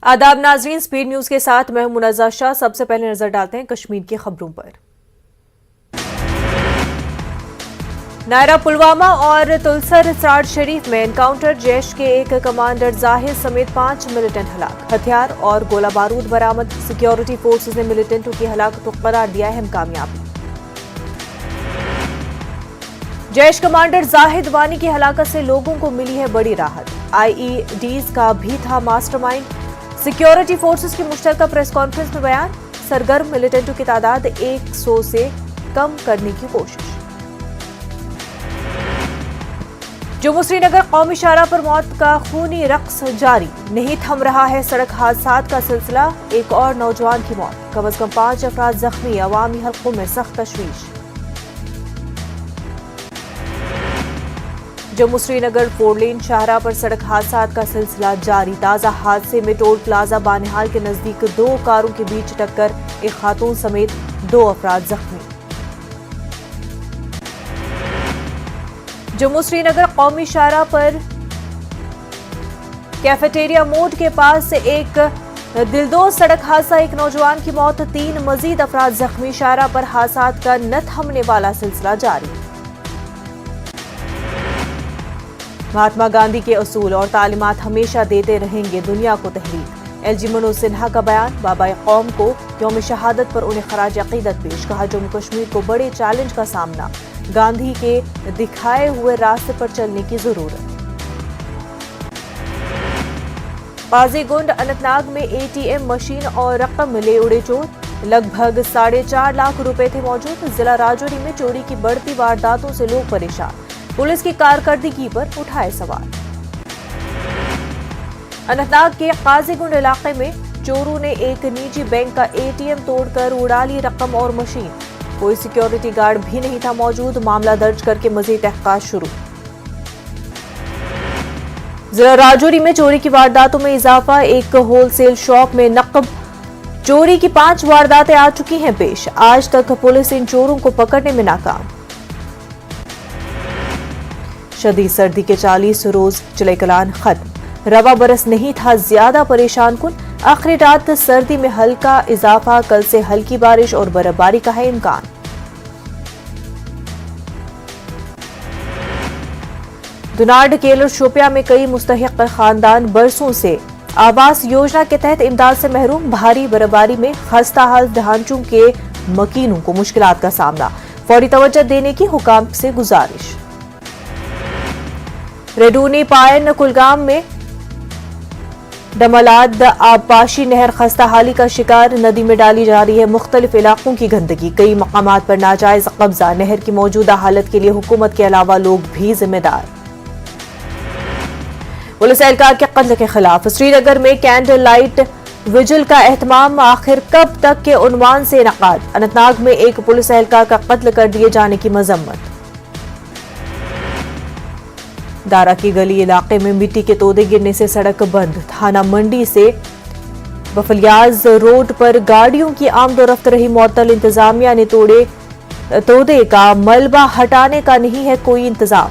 आदाब नाजरीन, speed news के साथ मैं हूं मुनज़्ज़ा शाह। सबसे पहले नजर डालते हैं कश्मीर की खबरों पर। नायरा पुलवामा और तुलसर सराज शरीफ में एनकाउंटर, जैश के एक कमांडर जाहिद समेत 5 मिलिटेंट हलाक, हथियार और गोला बारूद बरामद। सिक्योरिटी फोर्सेज ने मिलिटेंटों की हलाकत को करार दिया अहम कामयाबी। जैश कमांडर जाहिद वानी की हलाकत से लोगों को मिली है बड़ी राहत। आईईडीज का भी था मास्टरमाइंड। सिक्योरिटी फोर्सेज की मुश्तरका प्रेस कॉन्फ्रेंस में बयान, सरगर्म मिलिटेंटों की तादाद 100 से कम करने की कोशिश। जम्मू श्रीनगर कौमी शाहराह पर मौत का खूनी रक्स जारी, नहीं थम रहा है सड़क हादसात का सिलसिला। एक और नौजवान की मौत, कम से कम 5 अफराद जख्मी, अवामी हलकों में सख्त तशवीश। जम्मू श्रीनगर 4 लेन शाहराह पर सड़क हादसात का सिलसिला जारी। ताजा हादसे में टोल प्लाजा बानिहाल के नजदीक 2 कारों के बीच टक्कर, एक खातून समेत 2 अफराद जख्मी। जम्मू श्रीनगर कौमी शाहराह पर कैफेटेरिया मोड़ के पास एक दिलदोज सड़क हादसा, एक नौजवान की मौत, 3 मजीद अफराद जख्मी। शाहराह पर हादसात का न थमने वाला सिलसिला जारी। महात्मा गांधी के असूल और तालीमात हमेशा देते रहेंगे दुनिया को तहरीक। एलजी मनोज सिन्हा का बयान, बाबा कौम को यौम शहादत पर उन्हें खराज अकीदत पेश। कहा, जम्मू कश्मीर को बड़े चैलेंज का सामना, गांधी के दिखाए हुए रास्ते पर चलने की जरूरत। काजीगुंड अनंतनाग में एटीएम मशीन और रकम ले उड़े चोर, लगभग 4.5 लाख रुपए थे मौजूद। जिला राजौरी में चोरी की बढ़ती वारदातों से लोग परेशान, पुलिस की कारकर्दगी पर उठाए सवाल। अनंतनाग के काजीगुंड इलाके में चोरों ने एक निजी बैंक का एटीएम तोड़कर उड़ा ली रकम और मशीन। कोई सिक्योरिटी गार्ड भी नहीं था मौजूद। मामला दर्ज करके मजीद तहकीकात शुरू। जिला राजौरी में चोरी की वारदातों में इजाफा, एक होलसेल शॉप में नकब चोरी की 5 वारदातें आ चुकी हैं पेश। आज तक पुलिस इन चोरों को पकड़ने में नाकाम। शदीद सर्दी के 40 रोज चले कलान खत्म, रवा बरस नहीं था ज्यादा परेशान कुन। आखिरी रात सर्दी में हल्का इजाफा, कल से हल्की बारिश और बर्फबारी का है इम्कान। दुनाड केलर शोपिया में कई मुस्तहिक खानदान बरसों से आवास योजना के तहत इमदाद से महरूम। भारी बर्फबारी में खस्ता हाल ढांचों के मकीनों को मुश्किलात का सामना, फौरी तवज्जो देने की हुकाम से गुजारिश। रेडूनी पायन कुलगाम में डमलाद आबपाशी नहर खस्ताहाली का शिकार, नदी में डाली जा रही है मुख्तलिफ इलाकों की गंदगी। कई मकामात पर नाजायज कब्जा, नहर की मौजूदा हालत के लिए हुकूमत के अलावा लोग भी जिम्मेदार। पुलिस एहलकार के कत्ल के खिलाफ श्रीनगर में कैंडल लाइट विजिल का एहतमाम, आखिर कब तक के उन्वान से इनकाद। अनंतनाग में एक पुलिस एहलकार का कत्ल कर दिए जाने की मजम्मत। दारा की गली इलाके में मिट्टी के तोदे गिरने से सड़क बंद। थाना मंडी से बफलियाज रोड पर गाड़ियों की आमदोरफ्त रही मुअत्तल। इंतजामिया ने तोदे का मलबा हटाने का नहीं है कोई इंतजाम।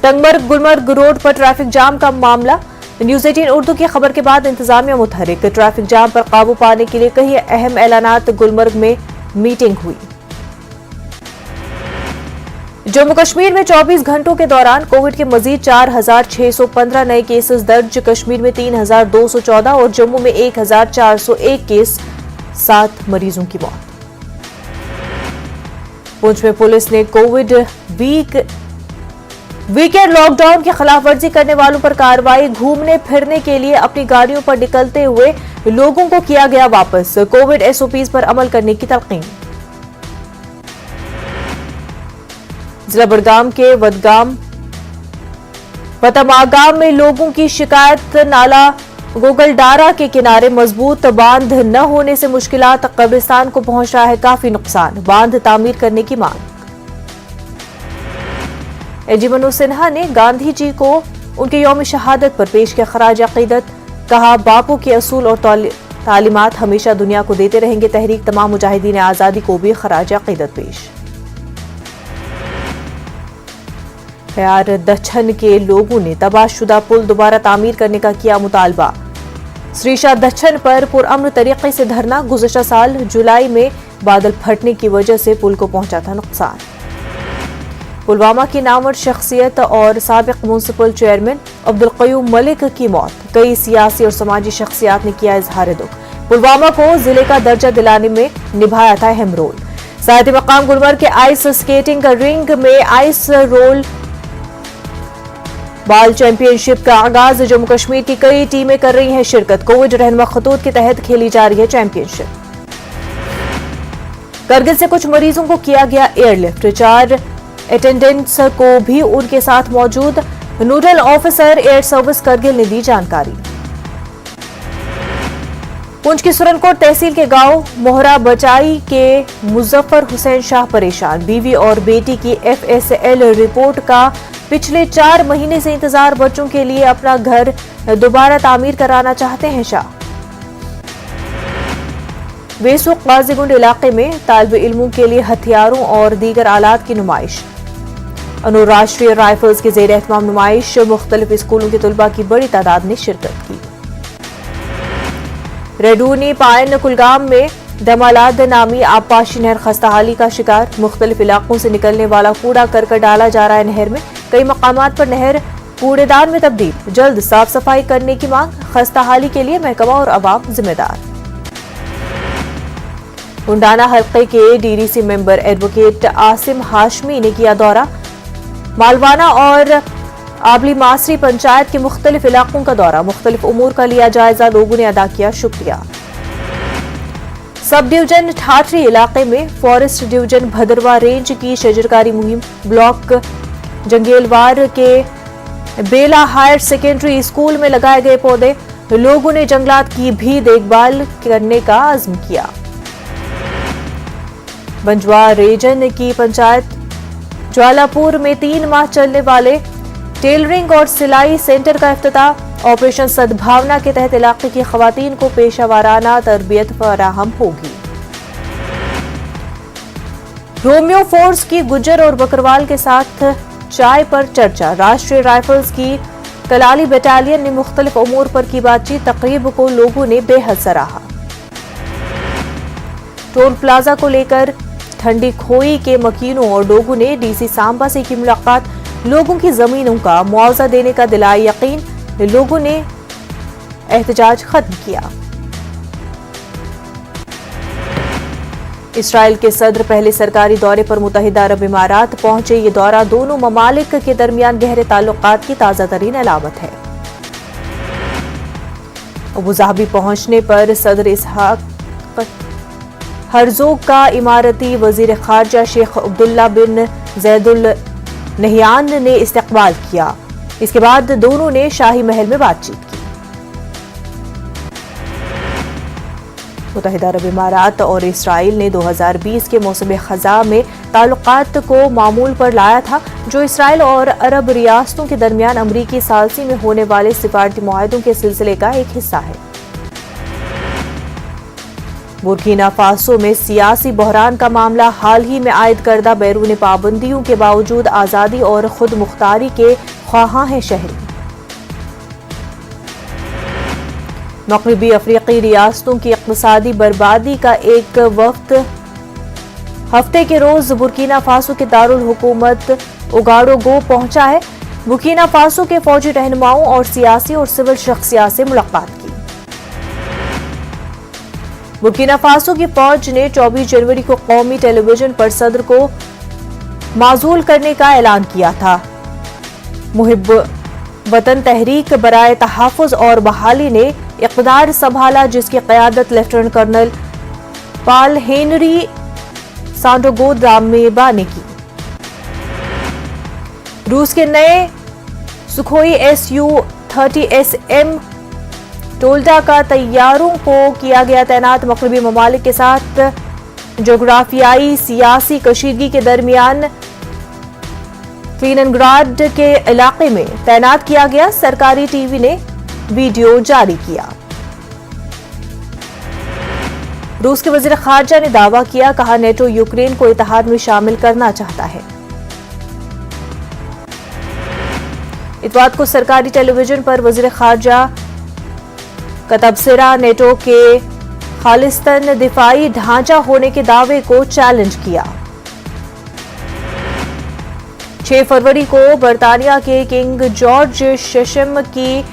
टंगमर्ग गुलमर्ग रोड पर ट्रैफिक जाम का मामला, न्यूज 18 उर्दू की खबर के बाद इंतजामिया मुतहरिक। ट्रैफिक जाम पर काबू पाने के लिए कई अहम ऐलानात, गुलमर्ग में मीटिंग हुई। जम्मू कश्मीर में 24 घंटों के दौरान कोविड के मजीद 4,615 नए केसेस दर्ज। कश्मीर में 3,214 और जम्मू में 1,401 केस, 7 मरीजों की मौत। पुंछ में पुलिस ने कोविड वीकेंड लॉकडाउन की खिलाफवर्जी करने वालों पर कार्रवाई। घूमने फिरने के लिए अपनी गाड़ियों पर निकलते हुए लोगों को किया गया वापस। कोविड एसओपीज पर अमल करने की तलकीन। जिला बड़गाम के वतमागाम में लोगों की शिकायत, नाला गोगलडारा के किनारे मजबूत बांध न होने से मुश्किलात, कब्रिस्तान को पहुंच रहा है काफी नुकसान। बांध तामीर करने की मांग। एलजी मनोज सिन्हा ने गांधी जी को उनके यौम शहादत पर पेश किया खराज अकीदत। कहा, बापू के असूल और तालीमात हमेशा दुनिया को देते रहेंगे तहरीक। तमाम मुजाहिदीन आजादी को भी खराज अकीदत पेश। प्यार दच्छन के लोगों ने तबाहशुदा पुल दोबारा तामीर करने का किया मुतालबा। श्रीशा दच्छन पर पुरअमन तरीके से धरना। गुज़श्ता साल जुलाई में बादल फटने की वजह से पुल को पहुंचा था नुकसान। पुलवामा की नामवर शख्सियत और साबिक म्युनिसिपल चेयरमैन अब्दुल क़य्यूम मलिक की मौत। कई सियासी और समाजी शख्सियात ने किया इजहार दुख। पुलवामा को जिले का दर्जा दिलाने में निभाया था अहम रोल। साथ ही मकाम गुलमर्ग के आइस स्केटिंग रिंग में आइस रोल बाल चैंपियनशिप का आगाज। जम्मू कश्मीर की कई टीमें कर रही हैं शिरकत। कोविड रहनुमा खतूत के तहत खेली जा रही है चैंपियनशिप। करगिल से कुछ मरीजों को किया गया एयरलिफ्ट। 4 अटेंडेंट्स को भी उनके साथ मौजूद nodal officer air service Kargil ने दी जानकारी। पुंछ की सुरनकोट तहसील के गांव मोहरा बचाई के मुजफ्फर हुसैन शाह परेशान। बीवी और बेटी की FSL रिपोर्ट का पिछले 4 महीने से इंतजार। बच्चों के लिए अपना घर दोबारा तामीर कराना चाहते हैं शाह। वेसुक गाजीगुंड इलाके में तालिब इल्मों के लिए हथियारों और दीगर आलात की नुमाइश। अनुराष्ट्रीय राइफल्स के जेर एहतमाम नुमाइश। मुख्तलिफ स्कूलों के तलबा की बड़ी तादाद ने शिरकत की। रेडूनी पायन कुलगाम में दमालाद नामी आबपाशी नहर खस्ताहाली का शिकार। मुख्तलिफ इलाकों से निकलने वाला कूड़ा करकट डाला जा रहा है नहर में। कई मकामात पर नहर कूड़ेदान में तब्दील। जल्द साफ सफाई करने की मांग। खस्ताहाली के लिए महकमा और अवाम जिम्मेदार। हुंडाना हल्के के DDC member advocate Asim Hashmi ने किया दौरा। मालवाना और आबली मासरी पंचायत के मुख्तलिफ इलाकों का दौरा। मुख्तलिफ उमूर का लिया जायजा। लोगों ने अदा किया शुक्रिया। सब डिवीजन ठाठरी इलाके में फॉरेस्ट डिवीजन भदरवा रेंज की शजरकारी मुहिम। ब्लॉक जंगेलवार के बेला हायर सेकेंडरी स्कूल में लगाए गए पौधे। लोगों ने जंगलात की भी देखभाल करने का अज़्म किया। बंजवा रीजन की पंचायत ज्वालापुर में 3 माह चलने वाले टेलरिंग और सिलाई सेंटर का इफ्तिताह। ऑपरेशन सद्भावना के तहत इलाके की खवातीन को पेशा वाराना तरबियत फराहम होगी। रोमियो फोर्स की गुज्जर और बकरवाल के साथ चाय पर चर्चा। राष्ट्रीय राइफल्स की कलाली बटालियन ने मुख्तलिफ उमूर पर की बातचीत। तकरीब को लोगों ने बेहद सराहा। टोल प्लाजा को लेकर ठंडी खोई के मकीनों और लोगों ने DC सांबा से की मुलाकात। लोगों की जमीनों का मुआवजा देने का दिलाई यकीन। लोगों ने एहतजाज खत्म किया। इसराइल के सदर पहले सरकारी दौरे पर मुत्तहिदा अरब इमारात पहुंचे। ये दौरा दोनों ममालिक के दरमियान गहरे ताल्लुकात की ताजा तरीन अलामत है। अबूधाबी पहुंचने पर सदर इसहाक हर्जोग का इमारती वजीर खारजा शेख अब्दुल्ला बिन जैदुल नहियान ने इस्तकबाल किया। इसके बाद दोनों ने शाही महल में बातचीत की। मुत्तहिदा अरब इमारात और इसराइल ने 2020 के मौसम खज़ा में ताल्लुकात को मामूल पर लाया था, जो इसराइल और अरब रियासतों के दरमियान अमरीकी सालसी में होने वाले सिफारती मुआहदों के सिलसिले का एक हिस्सा है। बुर्किना फासो में सियासी बहरान का मामला। हाल ही में आयद करदा बैरून पाबंदियों के बावजूद आज़ादी और खुद मुख्तारी के ख्वाहां हैं शहरी। मगरिबी अफ्रीकी रियासतों की इक़्तिसादी बर्बादी का एक वफ्द हफ्ते के रोज बुर्किना फासो के दारुल हुकूमत उगाडोगो पहुंचा है। बुर्किना फासो के फौजी रहनुमाओं और सियासी और सिविल शख्सियात से मुलाकात की। बुर्किना फासो की फौज ने 24 जनवरी को कौमी टेलीविजन पर सदर को माजूल करने का ऐलान किया था। मुहिब वतन तहरीक बराए तहफ़्फ़ुज़ और बहाली ने इक़्तिदार संभाला, जिसकी क़यादत लेफ्टिनेंट कर्नल पाल हेनरी सांडोगोदामेबा ने की। रूस के नए सुखोई Su-30SM टोल्डा का तैयारों को किया गया तैनात। मगरबी ममालिक के साथ जोग्राफियाई सियासी कशीदगी के दरमियान क्लिननग्राड के इलाके में तैनात किया गया। सरकारी टीवी ने वीडियो जारी किया। रूस के वजीर खारजा ने दावा किया, कहा नेटो यूक्रेन को इत्तेहाद में शामिल करना चाहता है। इतवार को सरकारी टेलीविजन पर वजीर खारजा का तबसरा नेटो के खालिस्तान दिफाई ढांचा होने के दावे को चैलेंज किया। 6 फरवरी को बरतानिया के किंग जॉर्ज शेषम की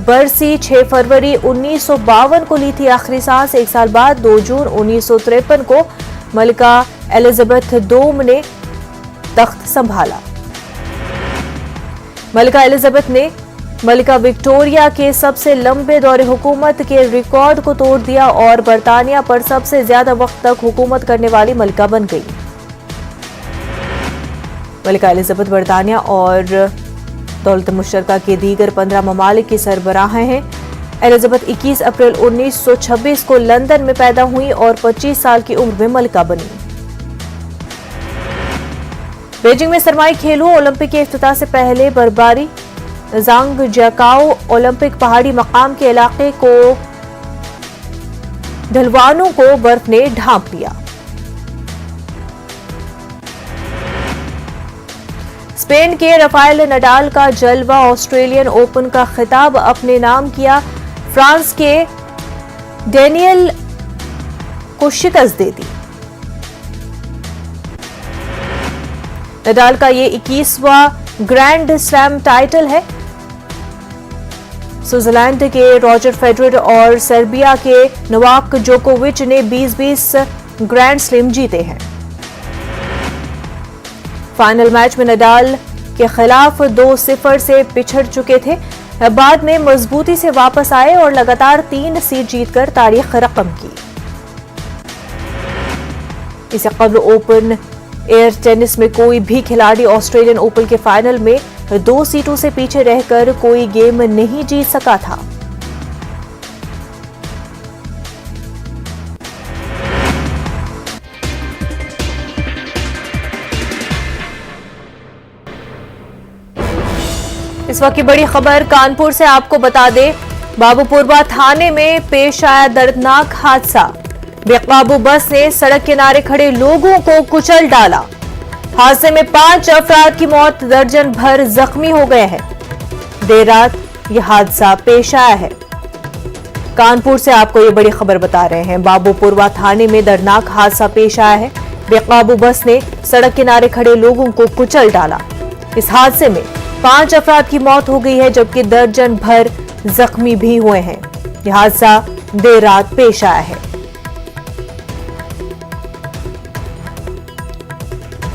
बरसी 6 फरवरी 1952 को ली थी आखिरी सांस। 1 साल बाद 2 जून 1953 को मलिका एलिजाबेथ II ने तख्त संभाला। मलिका एलिजाबेथ ने मलिका विक्टोरिया के सबसे लंबे दौरे हुकूमत के रिकॉर्ड को तोड़ दिया और बरतानिया पर सबसे ज्यादा वक्त तक हुकूमत करने वाली मलिका बन गई। मलिका एलिजाबेथ बरतानिया और दौलत मुश्तरका के दीगर 15 ममालिक की सरबराह हैं। एलिजाबेथ 21 अप्रैल 1926 को लंदन में पैदा हुई और 25 साल की उम्र में मलिका बनी। बीजिंग में सरमाई खेलों ओलंपिक के इफ्तिताह से पहले बर्फबारी। ज़ांगजियाकाओ ओलंपिक पहाड़ी मकाम के इलाके को ढलवानों को बर्फ ने ढांप लिया। स्पेन के राफेल नडाल का जलवा ऑस्ट्रेलियन ओपन का खिताब अपने नाम किया। फ्रांस के डेनियल को शिकस्त दे दी। नडाल का ये 21वां ग्रैंड स्लैम टाइटल है। स्विट्जरलैंड के रॉजर फेडरर और सर्बिया के नोवाक जोकोविच ने 20-20 ग्रैंड स्लैम जीते हैं। फाइनल मैच में नडाल के खिलाफ 2-0 से पिछड़ चुके थे। बाद में मजबूती से वापस आए और लगातार 3 सीट जीतकर तारीख रकम की। इससे कबल ओपन एयर टेनिस में कोई भी खिलाड़ी ऑस्ट्रेलियन ओपन के फाइनल में 2 सीटों से पीछे रहकर कोई गेम नहीं जीत सका था। इस वक्त की बड़ी खबर कानपुर से आपको बता दें, बाबूपुरवा थाने में पेश आया दर्दनाक हादसा। बेकाबू बस ने सड़क किनारे खड़े लोगों को कुचल डाला। हादसे में 5 अफराद की मौत, दर्जन भर जख्मी हो गए हैं। देर रात यह हादसा पेश आया है। कानपुर से आपको ये बड़ी खबर बता रहे हैं। बाबूपुरवा थाने में दर्दनाक हादसा पेश आया है। बेकाबू बस ने सड़क किनारे खड़े लोगों को कुचल डाला। इस हादसे में 5 अफराद की मौत हो गई है, जबकि दर्जन भर जख्मी भी हुए हैं। यह हादसा देर रात पेश आया है।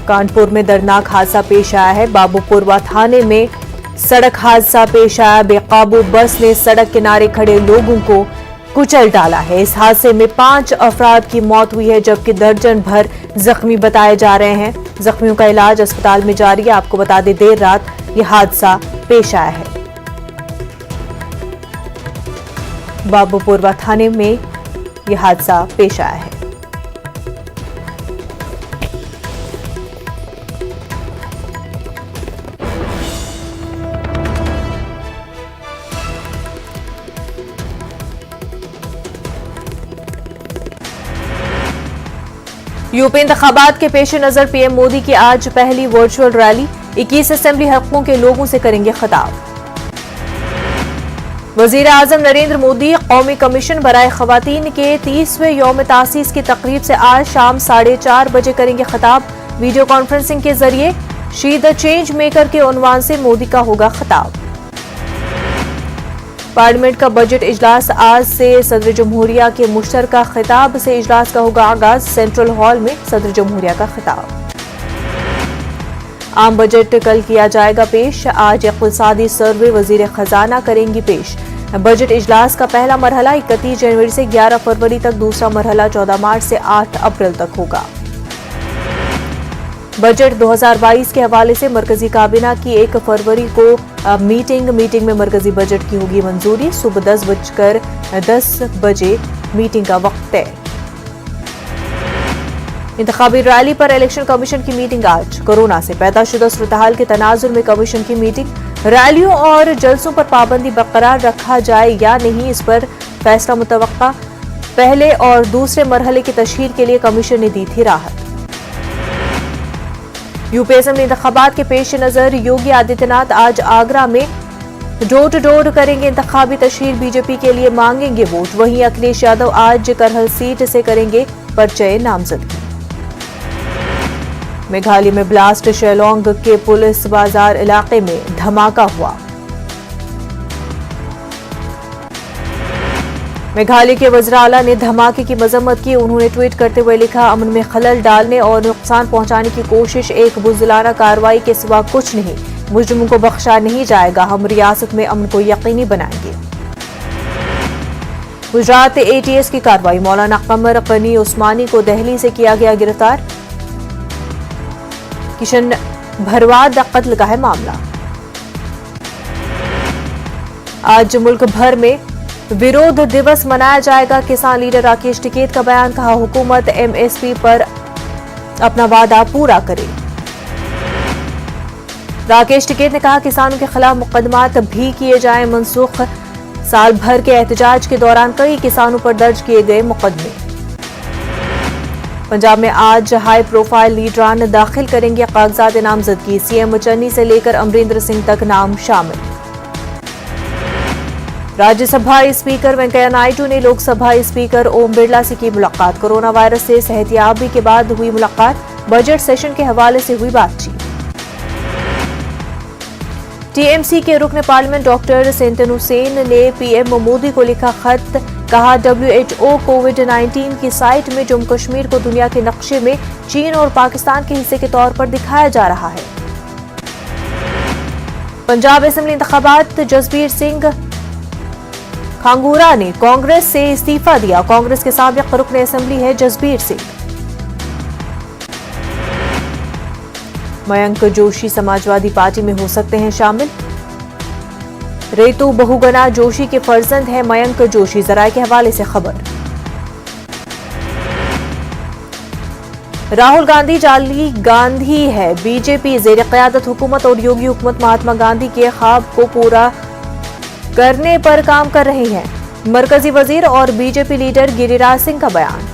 कानपुर में दर्दनाक हादसा पेश आया है। बाबूपुरवा थाने में सड़क हादसा पेश आया। बेकाबू बस ने सड़क किनारे खड़े लोगों को कुचल डाला है। इस हादसे में 5 अफराद की मौत हुई है, जबकि दर्जन भर जख्मी बताए जा रहे हैं। जख्मियों का इलाज अस्पताल में जारी है। आपको बता दें, देर रात यह हादसा पेश आया है। बाबूपुरवा थाने में यह हादसा पेश आया है। यूपी इंतखाबात के पेश नजर पीएम मोदी की आज पहली वर्चुअल रैली। 21 असेंबली हलकों के लोगों से करेंगे खिताब। वजीर आजम नरेंद्र मोदी कौमी कमीशन बराए खवातीन के 30वें यौम तासीस की तकरीब से आज शाम 4:30 बजे करेंगे खिताब। वीडियो कॉन्फ्रेंसिंग के जरिए शी द चेंज मेकर के उन्वान से मोदी का होगा खिताब। पार्लियामेंट का बजट इजलास आज से सदर जमहूरिया के मुश्तरका खिताब से इजलास का होगा आगाज। सेंट्रल हॉल में सदर जमहूरिया का खिताब। आम बजट कल किया जाएगा पेश। आज इक़्तिसादी सर्वे वजीर खजाना करेंगी पेश। बजट इजलास का पहला मरहला 31 जनवरी से 11 फरवरी तक, दूसरा मरहला 14 मार्च से 8 अप्रैल तक होगा। बजट 2022 के हवाले से मरकजी काबीना की 1 फरवरी को मीटिंग में मरकजी बजट की होगी मंजूरी। सुबह 10:10 बजे मीटिंग का वक्त तय। इंतखाबी रैली पर इलेक्शन कमीशन की मीटिंग आज। कोरोना से पैदाशुदा सूरत-ए-हाल के तनाजुर में कमीशन की मीटिंग। रैलियों और जलसों पर पाबंदी बरकरार रखा जाए या नहीं, इस पर फैसला मुतवक्का। पहले और दूसरे मरहले की तशहीर के लिए कमीशन ने दी थी राहत। यूपी असेंबली इंतखाबात के पेश नजर योगी आदित्यनाथ आज आगरा में डोर टू डोर करेंगे इंतखाबी तशहीर, बीजेपी के लिए मांगेंगे वोट। वहीं अखिलेश यादव आज करहल सीट से करेंगे पर्चे नामजदगी। मेघालय में ब्लास्ट, शेलोंग के पुलिस बाजार इलाके में धमाका हुआ। मेघालय के वज़ीर आला ने धमाके की मजम्मत की। उन्होंने ट्वीट करते हुए लिखा, अमन में खलल डालने और नुकसान पहुंचाने की कोशिश एक बुज़दिलाना कार्रवाई के सिवा कुछ नहीं। मुजरिमों को बख्शा नहीं जाएगा। हम रियासत में अमन को यकीनी बनाएंगे। गुजरात एटीएस की कार्रवाई, मौलाना कमर गनी उस्मानी को दिल्ली से किया गया गिरफ्तार। किशन भरवाद कत्ल का है मामला। आज मुल्क भर में विरोध दिवस मनाया जाएगा। किसान लीडर राकेश टिकैत का बयान, कहा हुकूमत एमएसपी पर अपना वादा पूरा करे। राकेश टिकैत ने कहा किसानों के खिलाफ मुकदमात भी किए जाएं मनसूख। साल भर के एहतजाज के दौरान कई किसानों पर दर्ज किए गए मुकदमे। पंजाब में आज हाई प्रोफाइल लीडरान दाखिल करेंगे कागजात नामजदगी। सीएम चन्नी से लेकर अमरिंदर सिंह तक नाम शामिल। राज्यसभा स्पीकर वेंकैया नायडू ने लोकसभा स्पीकर ओम बिरला से की मुलाकात। कोरोना वायरस से सेहतियाबी के बाद हुई मुलाकात। बजट सेशन के हवाले से हुई बातचीत। टीएमसी के रुकन पार्लियामेंट डॉक्टर सेंटन हुसैन ने पीएम मोदी को लिखा खत, कहा WHO कोविड-19 की साइट में जम्मू कश्मीर को दुनिया के नक्शे में चीन और पाकिस्तान के हिस्से के तौर पर दिखाया जा रहा है। पंजाब असेंबली इंतखाबात, जसबीर सिंह खांगूरा ने कांग्रेस से इस्तीफा दिया। कांग्रेस के साबिक रुकन असेंबली है जसबीर सिंह। मयंक जोशी समाजवादी पार्टी में हो सकते हैं शामिल। रेतु बहुगुना जोशी के फर्जंद हैं मयंक जोशी, जराये के हवाले से खबर। राहुल गांधी जाली गांधी है। बीजेपी ज़ेर क़यादत हुकूमत और योगी हुकूमत महात्मा गांधी के ख्वाब को पूरा करने पर काम कर रहे हैं। मरकजी वजीर और बीजेपी लीडर गिरिराज सिंह का बयान।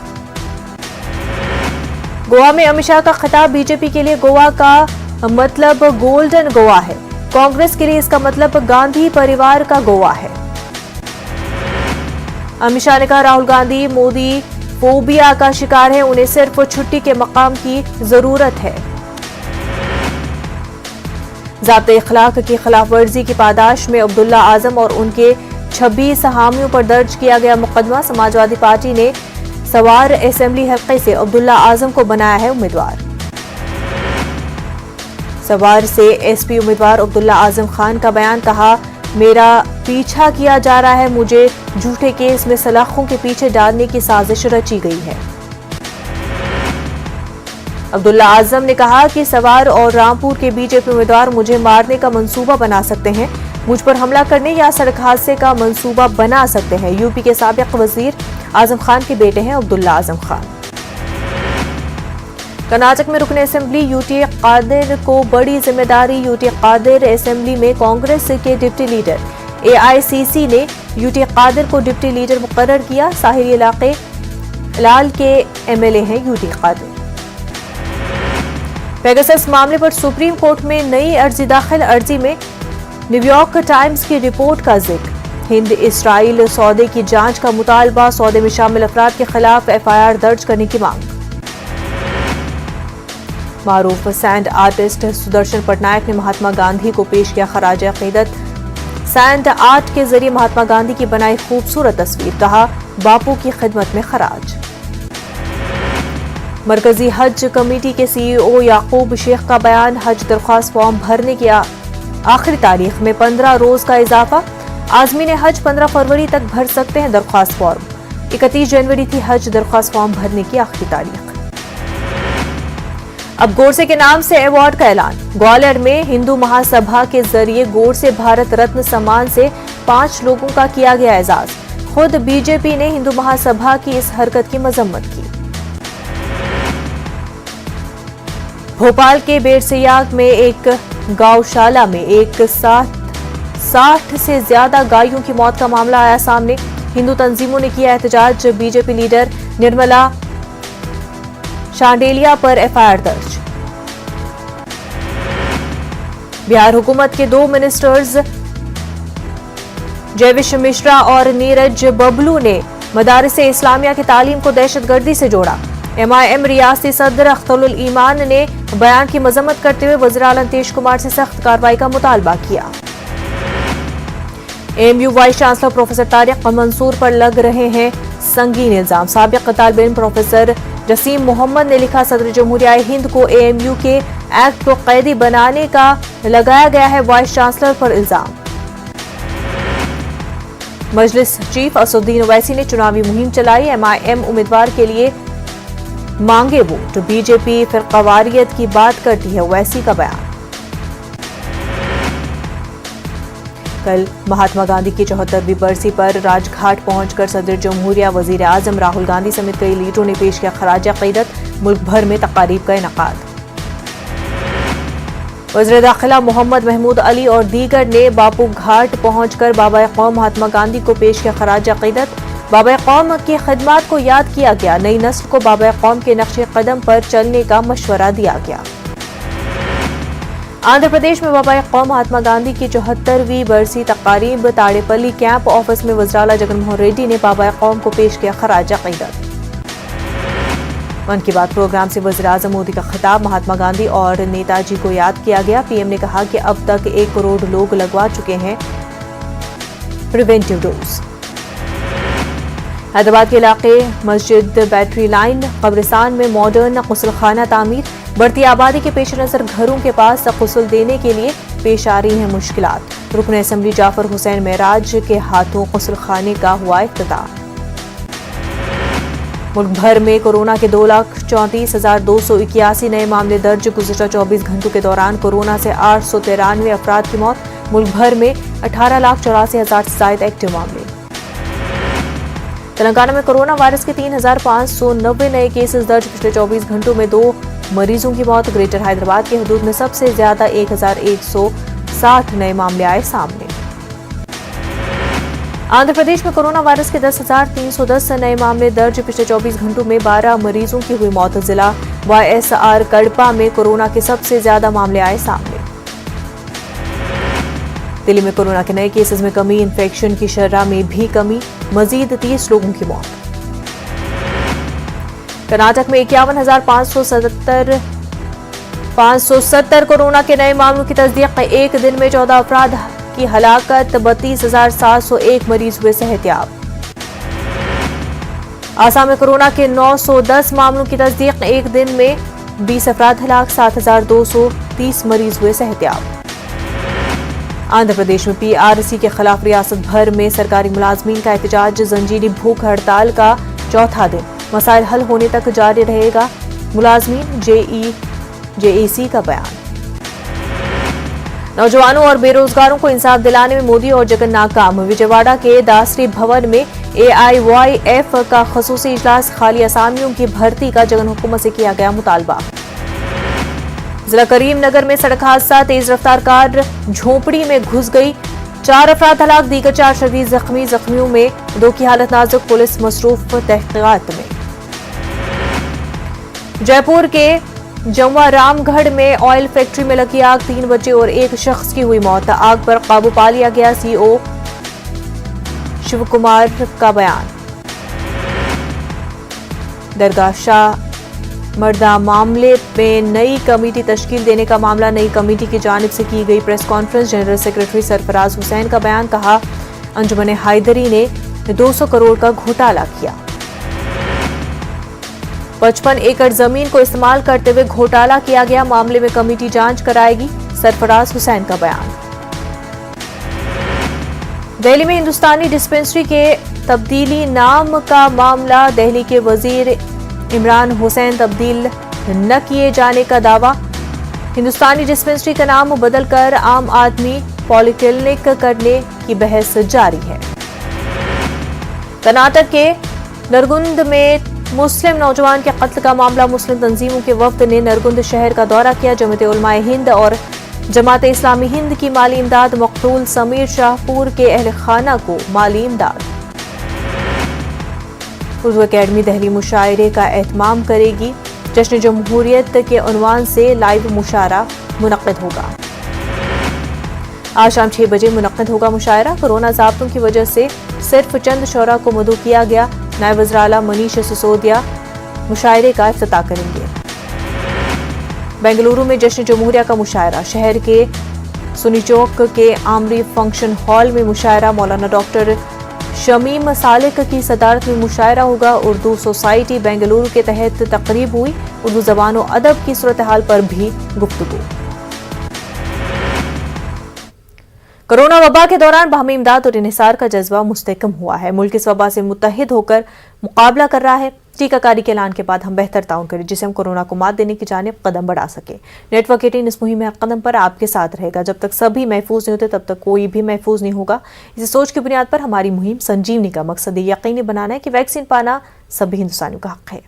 गोवा में अमित शाह का खिताब, बीजेपी के लिए गोवा का मतलब गोल्डन गोवा है, कांग्रेस के लिए इसका मतलब गांधी परिवार का गोवा है। अमित शाह ने कहा राहुल गांधी मोदी फोबिया का शिकार है, उन्हें सिर्फ छुट्टी के मकाम की जरूरत है। ज़ाब्ते इखलाक की खिलाफ वर्जी की पादाश में अब्दुल्ला आजम और उनके 26 हामियों पर दर्ज किया गया मुकदमा। समाजवादी पार्टी ने सवार असेंबली हल्के से अब्दुल्ला आजम को बनाया है उम्मीदवार। सवार से एसपी उम्मीदवार अब्दुल्ला आजम खान का बयान, कहा मेरा पीछा किया जा रहा है, मुझे झूठे केस में सलाखों के पीछे डालने की साजिश रची गई है। अब्दुल्ला आजम ने कहा कि सवार और रामपुर के बीजेपी उम्मीदवार मुझे मारने का मंसूबा बना सकते हैं, मुझ पर हमला करने या सड़क हादसे का मंसूबा बना सकते हैं। यूपी के साबिक वजीर आजम खान के बेटे हैं अब्दुल्ला आजम खान। कर्नाटक में रुकन असेंबली यूटी कादिर को बड़ी जिम्मेदारी। यूटी कादिर असेंबली में कांग्रेस के डिप्टी लीडर एआईसीसी ने यूटी कादिर को डिप्टी लीडर मुकर्रर किया। साहिरी इलाके लाल के एमएलए हैं यूटी कादिर। पेगासस मामले पर सुप्रीम कोर्ट में नई अर्जी दाखिल। अर्जी में न्यूयॉर्क टाइम्स की रिपोर्ट का जिक्र। हिंद इसराइल सौदे की जांच का मुतालबा। सौदे में शामिल अफराद के खिलाफ एफआईआर दर्ज करने की मांग। मारूफ सैंड आर्टिस्ट सुदर्शन पटनायक ने महात्मा गांधी को पेश किया खराज अकीदत। सैंड आर्ट के जरिए महात्मा गांधी की बनाई खूबसूरत तस्वीर, कहा बापू की खिदमत में खराज। मरकजी हज कमेटी के सीईओ याकूब शेख का बयान, हज दरख्वास्त फॉर्म भरने की आखिरी तारीख में 15 रोज का इजाफा। आज़मीन हज 15 फरवरी तक भर सकते हैं दरख्वास्त फॉर्म। 31 जनवरी थी हज दरख्वास्त फॉर्म भरने की आखिरी तारीख। अब गोडसे के नाम से अवार्ड का ऐलान। ग्वालियर में हिंदू महासभा के जरिए गोडसे भारत रत्न सम्मान से 5 लोगों का किया गया एजाज। खुद बीजेपी ने हिंदू महासभा की इस हरकत की मजम्मत की। भोपाल के बेरसियाग में एक गौशाला में एक साथ 60 से ज्यादा गायों की मौत का मामला आया सामने। हिंदू तंजीमों ने किया एहतजाज। बीजेपी लीडर निर्मला शांडेलिया पर एफआईआर दर्ज। बिहार हुकूमत के 2 मिनिस्टर्स जयविश मिश्रा और नीरज बबलू ने मदारिस इस्लामिया की तालीम को दहशतगर्दी से जोड़ा। MIM रियासती सदर अख्तरुल ईमान ने बयान की मजम्मत करते हुए वज़ीर आला नीतीश कुमार से सख्त कार्रवाई का मुतालबा किया। AMU vice chancellor professor Tariq Mansoor पर लग रहे हैं संगीन इल्जाम। साबिक तालिब इल्म प्रोफेसर जसीम मोहम्मद ने लिखा, सदर जमहूरिया हिंद को AMU के एक्ट को कैदी बनाने का लगाया गया है वाइस चांसलर पर इल्जाम। मजलिस चीफ असदुद्दीन ओवैसी ने चुनावी मुहिम चलाई। MIM उम्मीदवार के लिए मांगे वोट, BJP फिरकावारियत की बात करती है, ओवैसी का बयान। कल महात्मा गांधी की 74वीं बरसी पर राजघाट पहुंचकर सदर जमहूरिया, वजीर आजम राहुल गांधी समेत कई लीडरों ने पेश किया खराज अकीदत। मुल्क भर में तकारीब का इनेकाद। वज़ीर दाखिला मोहम्मद महमूद अली और दीगर ने बापू घाट पहुंचकर बाबा कौम महात्मा गांधी को पेश किया खराज अकीदत। बाबा कौम की खिदमत को याद किया गया। नई नस्ल को बाबा कौम के नक्शे कदम पर चलने का मशवरा दिया गया। आंध्र प्रदेश में बाबा कौम महात्मा गांधी की 74वीं बरसी तकारीब। ताड़ेपल्ली कैंप ऑफिस में वज़ीर आला जगनमोहन रेड्डी ने बाबा कौम को पेश किया खराज अकीदत। मन की बात प्रोग्राम से वज़ीर आज़म मोदी का खिताब। महात्मा गांधी और नेताजी को याद किया गया। PM ने कहा कि अब तक 1 करोड़ लोग लगवा चुके हैं प्रिवेंटिव डोज। हैदराबाद के इलाके मस्जिद, बैटरी लाइन, कब्रिस्तान में मॉडर्न गुस्लखाना तामीर। बढ़ती आबादी के पेश नजर घरों के पास गुस्ल देने के लिए पेश आ रही हैं मुश्किलात। रुकन असेंबली जाफर हुसैन मेराज के हाथों गुस्लखाने का हुआ इफ्तिताह। मुल्क भर में कोरोना के 2,34,281 नए मामले दर्ज। गुज़िश्ता 24 घंटों के दौरान कोरोना से 893 अफराद की मौत। मुल्क भर में 18,84,000 से ज्यादा एक्टिव मामले। तेलंगाना में कोरोना वायरस के 3,590 नए केसेस दर्ज। पिछले 24 घंटों में 2 मरीजों की मौत। ग्रेटर हैदराबाद के हदूद में सबसे ज्यादा 1,160 नए मामले आए सामने। आंध्र प्रदेश में कोरोना वायरस के 10,310 नए मामले दर्ज। पिछले 24 घंटों में 12 मरीजों की हुई मौत। जिला YSR कड़पा में कोरोना के सबसे ज्यादा मामले आए सामने। दिल्ली में कोरोना के नए केसेस में कमी। इन्फेक्शन की शरह में भी कमी। मजीद 30 लोगों की मौत। कर्नाटक में 51,570 कोरोना के नए मामलों की तस्दीक। एक दिन में 14 अफराद की हलाकत। 32,701 मरीज हुए सेहतियाब। आसाम में कोरोना के 910 मामलों की तस्दीक। एक दिन में 20 अफराद हलाक। 7,230 मरीज हुए सेहतियाब। आंध्र प्रदेश में PRC के खिलाफ रियासत भर में सरकारी मुलाजमीन का एहतजाज। जंजीरी भूख हड़ताल का चौथा दिन। मसाइल हल होने तक जारी रहेगा मुलाजमीन। JEC का बयान। नौजवानों और बेरोजगारों को इंसाफ दिलाने में मोदी और जगन नाकाम। विजयवाड़ा के दासरी भवन में AIYF का खसूसी इजलास। खाली असामियों की भर्ती का जगन हुकूमत से किया गया मुतालबा। जिला करीमनगर में सड़क हादसा। तेज रफ्तार कार झोपड़ी में घुस गई। 4 अफराद हलाक, दीगर 4 शदीद जख्मी। जख्मियों में 2 की हालत नाजुक। पुलिस मसरूफ तहकीकात में। जयपुर के जमुआ रामगढ़ में ऑयल फैक्ट्री में लगी आग। 3 बच्चे और 1 शख्स की हुई मौत। आग पर काबू पा लिया गया। CO शिव कुमार का बयान। दरगाह शाह मर्दा मामले में नई कमेटी तश्कील देने का मामला। नई कमेटी की जानिब से की गई press conference. General secretary Sarfaraz Hussain का बयान। कहा, अंजुमन हैदरी ने 200 करोड़ का घोटाला किया। 55 एकड़ जमीन को इस्तेमाल करते हुए घोटाला किया गया। मामले में कमेटी जांच कराएगी। सरफराज हुसैन का बयान। दिल्ली में हिंदुस्तानी डिस्पेंसरी के तब्दीली नाम का मामला। दिल्ली के वजीर इमरान हुसैन तब्दील न किए जाने का दावा। हिंदुस्तानी डिस्पेंसरी का नाम बदलकर आम आदमी पॉलिक्लिनिक करने की बहस जारी है। कर्नाटक के नरगुंद में मुस्लिम नौजवान के कत्ल का मामला। मुस्लिम तंजीमों के वफ्द ने नरगुंद शहर का दौरा किया। जमात उलमाए हिंद और जमात इस्लामी हिंद की माली इमदाद। मकतूल समीर शाहपुर के अहल खाना को माली इमदाद। उर्दू अकेडमी दिल्ली मुशायरे का एहतमाम करेगी। जश्न जमहूरियत के उन्वान से लाइव मुशायरा मुनक्किद होगा। आज शाम 6 बजे मुनक्किद होगा मुशायरा। कोरोना ज़ाब्तों की वजह से सिर्फ चंद शोरा को मदऊ किया गया। नायब वज़ीर आला मनीष सिसोदिया मुशायरे का इफ्तिताह करेंगे। बेंगलुरु में जश्न जमहूरिया का मुशायरा। शहर के सुनी चौक के आमरी फंक्शन हॉल में मुशायरा। मौलाना डॉक्टर शमीम सालिक की सदारत में मुशायरा होगा। उर्दू सोसाइटी बेंगलुरु के तहत तकरीब हुई। उर्दू ज़बान और अदब की सूरत हाल पर भी गुफ्तगू। कोरोना वबा के दौरान बाहमी इमदाद और इन्हिसार का जज्बा मुस्तहकम हुआ है। मुल्क इस वबा से मुत्तहिद होकर मुकाबला कर रहा है। टीकाकारी के ऐलान के बाद हम बेहतर ताउन करें जिससे हम कोरोना को मात देने की जानिब कदम बढ़ा सके। नेटवर्क 18 इस मुहिम में हर कदम पर आपके साथ रहेगा। जब तक सभी महफूज नहीं होते तब तक कोई भी महफूज नहीं होगा। इसी सोच की बुनियाद पर हमारी मुहिम संजीवनी का मकसद ये यकीनी बनाना है कि वैक्सीन पाना सभी हिंदुस्तानियों का हक है।